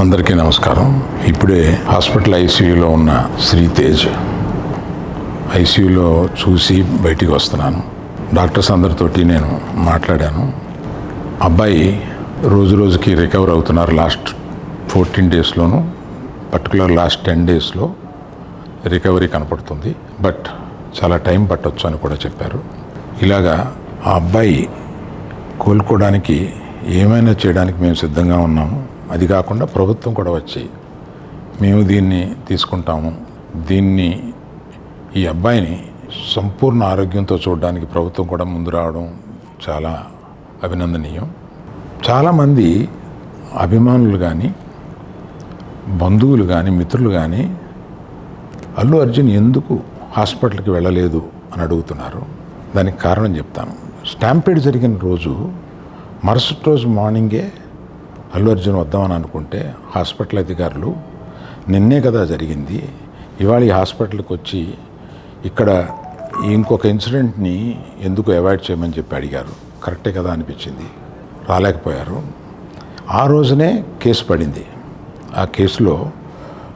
అందరికీ నమస్కారం. ఇప్పుడే హాస్పిటల్ ఐసీయూలో ఉన్న శ్రీతేజ్ ఐసీయూలో చూసి బయటికి వస్తున్నాను. డాక్టర్స్ అందరితోటి నేను మాట్లాడాను. అబ్బాయి రోజు రోజుకి రికవర్ అవుతున్నారు. లాస్ట్ 14 డేస్లోనూ, పర్టికులర్ లాస్ట్ 10 డేస్లో రికవరీ కనపడుతుంది. బట్ చాలా టైం పట్టొచ్చు అని కూడా చెప్పారు. ఇలాగా ఆ అబ్బాయి కోలుకోవడానికి ఏమైనా చేయడానికి మేము సిద్ధంగా ఉన్నాము. అది కాకుండా ప్రభుత్వం కూడా వచ్చి మేము దీన్ని తీసుకుంటాము, ఈ అబ్బాయిని సంపూర్ణ ఆరోగ్యంతో చూడడానికి ప్రభుత్వం కూడా ముందు రావడం చాలా అభినందనీయం. చాలామంది అభిమానులు కానీ, బంధువులు కానీ, మిత్రులు కానీ అల్లు అర్జున్ ఎందుకు హాస్పిటల్కి వెళ్ళలేదు అని అడుగుతున్నారు. దానికి కారణం చెప్తాను. స్టాంపేడ్ జరిగిన రోజు మరుసటి రోజు మార్నింగే అల్లు అర్జున్ వద్దామని అనుకుంటే హాస్పిటల్ అధికారులు నిన్నే కదా జరిగింది, ఇవాళ ఈ హాస్పిటల్కి వచ్చి ఇక్కడ ఇంకొక ఇన్సిడెంట్ని ఎందుకు అవాయిడ్ చేయమని చెప్పి అడిగారు. కరెక్టే కదా అనిపించింది. రాలేకపోయారు. ఆ రోజునే కేసు పడింది. ఆ కేసులో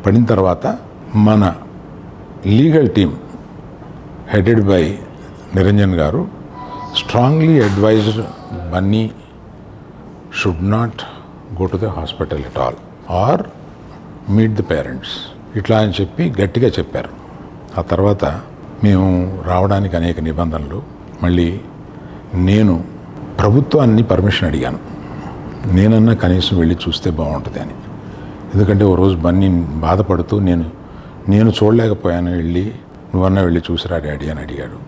పడిన తర్వాత మన legal team headed by Niranjan గారు strongly advised Bunny should not go to the hospital at all or meet the parents, ఇట్లా అని చెప్పి గట్టిగా చెప్పారు. ఆ తర్వాత మేము రావడానికి అనేక నిబంధనలు, మళ్ళీ నేను ప్రభుత్వాన్ని పర్మిషన్ అడిగాను. నేనన్నా కనీసం వెళ్ళి చూస్తే బాగుంటుంది అని. ఎందుకంటే ఓ రోజు బన్నీ బాధపడుతూ నేను చూడలేకపోయాను, నువ్వన్నా వెళ్ళి చూసిరా డాడీ అని అడిగాడు.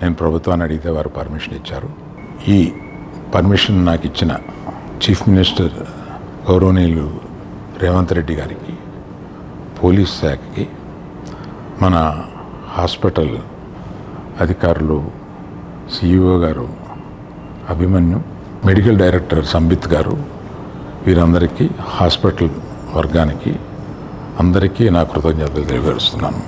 నేను ప్రభుత్వాన్ని అడిగితే వారు పర్మిషన్ ఇచ్చారు. ఈ పర్మిషన్ నాకు ఇచ్చిన చీఫ్ మినిస్టర్ గౌరవనీయులు రేవంత్ రెడ్డి గారికి, పోలీస్ శాఖకి, మన హాస్పిటల్ అధికారులు, సిఇఓ గారు అభిమన్యు, మెడికల్ డైరెక్టర్ సంబిత్ గారు, వీరందరికీ, హాస్పిటల్ వర్గానికి అందరికీ నా కృతజ్ఞతలు తెలియజేస్తున్నాను.